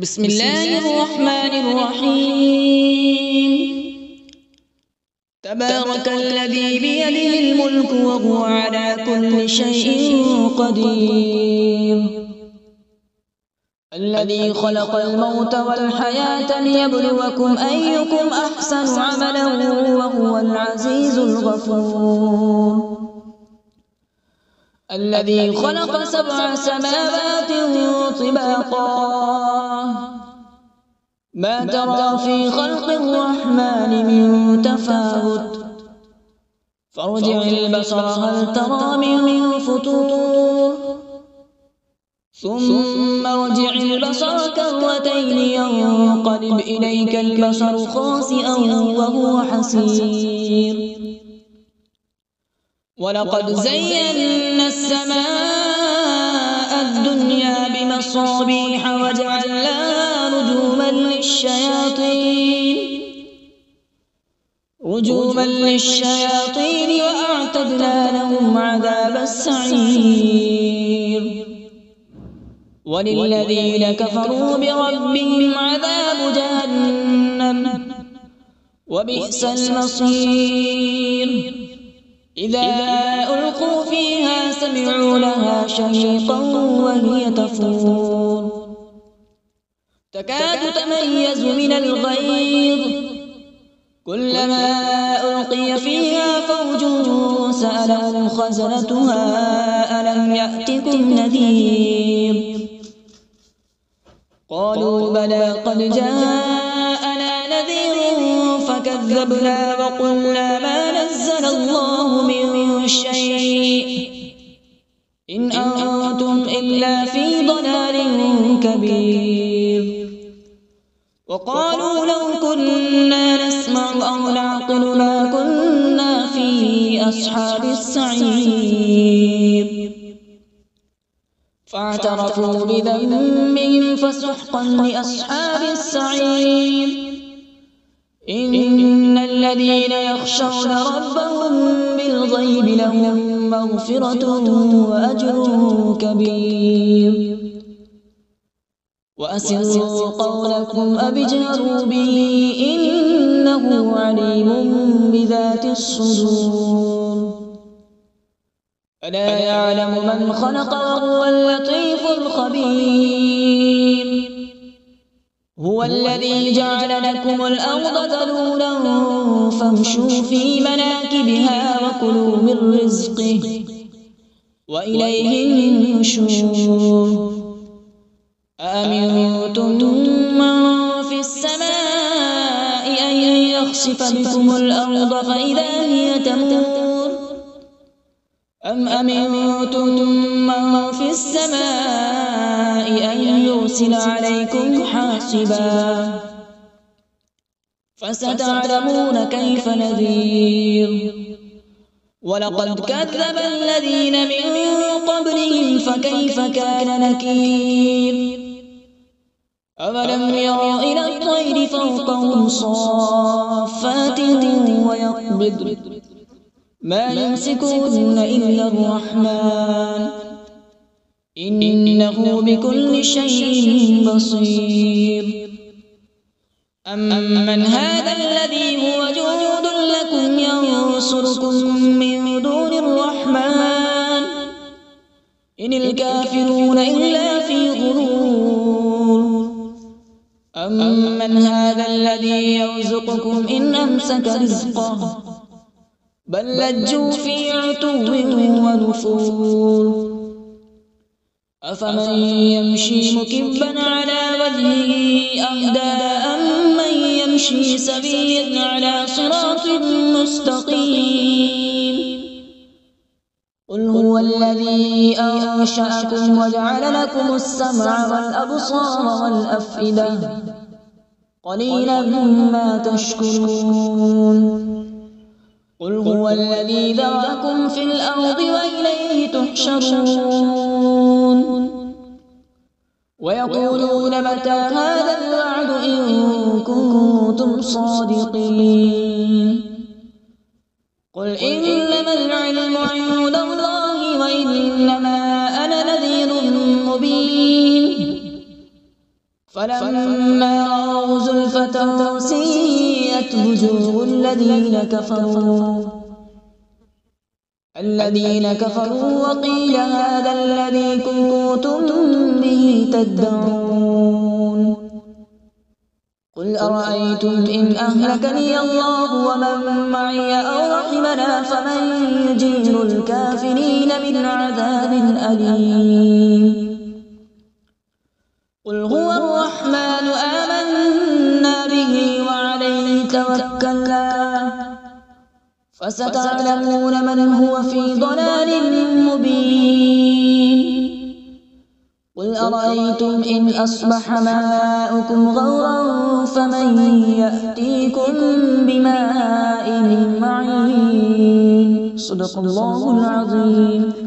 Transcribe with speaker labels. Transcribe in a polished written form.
Speaker 1: بسم الله الرحمن الرحيم. تبارك الذي بيده الملك وهو على كل شيء قدير. الذي خلق الموت والحياة ليبلوكم أيكم أحسن عملا وهو العزيز الغفور. الذي خلق 7 سماوات طباقا ما ترى في خلق الرحمن من تفاوت فارجع البصر هل ترى من فطور ثم ارجع البصر كرتين ينقلب إليك البصر خاسئا وهو حسير. ولقد زينا السماء الدنيا بمصابيح وجعلناها رجوما للشياطين وأعتدنا لهم عذاب السعير. وللذين كفروا بربهم عذاب جهنم وبئس المصير. إذا ألقوا فيها سمعوا لها شهيقا وهي تفور تكاد تميز من الغيظ كلما ألقي فيها فوج سألهم خزنتها ألم يأتكم نذير قالوا بلى قد جاءنا نذير فكذبنا وقلنا ما نزل الله من شيء إن أنتم إلا في ضلال كبير. وقالوا لو كنا نسمع أو نعقل ما كنا في أصحاب السعير. فاعترفوا بذنبهم فسحقا لأصحاب السعير. إن الذين يخشون ربهم بالغيب لهم مغفرة وأجر كبير. وأسروا قولكم أو اجهروا به إنه عليم بذات الصدور. ألا يعلم من خلق وهو اللطيف الخبير. هو الذي جعل لكم الأرض ذلولا فامشوا في مناكبها وكلوا من رزقه وإليه النشور. أأمنتم من في السماء أن يخسف بكم الأرض فإذا هي تمور أم أمنتم من في السماء أن يرسل عليكم حاصبا فستعلمون كيف نذير. ولقد كذب الذين من قبلهم فكيف كان نكير. أولم يروا إلى الطير فوقهم صافات ويقبض ما يمسكون إلا الرحمن إنه بكل شيء بصير. أمن هذا الذي هو جند لكم ينصركم من دون الرحمن إن الكافرون إلا في غرور. أمن هذا الذي يرزقكم إن أمسك رزقه بل لجوا في عتو ونفور. أفمن يمشي مكبا على وجهه أهدى أمن يمشي سويا على صراط مستقيم. قل هو الذي أنشأكم وجعل لكم السمع والأبصار والأفئدة قليلا ما تشكرون. قل هو الذي ذرأكم في الأرض وإليه تحشرون. ويقولون متى هذا الوعد إن كنتم صادقين. قل إنما العلم عند الله وإنما أنا نذير مبين. فلما رأوا زلفة سيئت وجوه الذين كفروا وقيل هذا الذي كنتم به تدعون قل أرأيتم إن أهلكني الله ومن معي أو رحمنا فمن يجير الكافرين من عذاب أليم قل هو الرحمن آمنا به وعليه توكلنا فستعلمون من هو في ضلال مبين قل أرأيتم إن أصبح ماؤكم غورا فمن يأتيكم بماء معين صدق الله العظيم.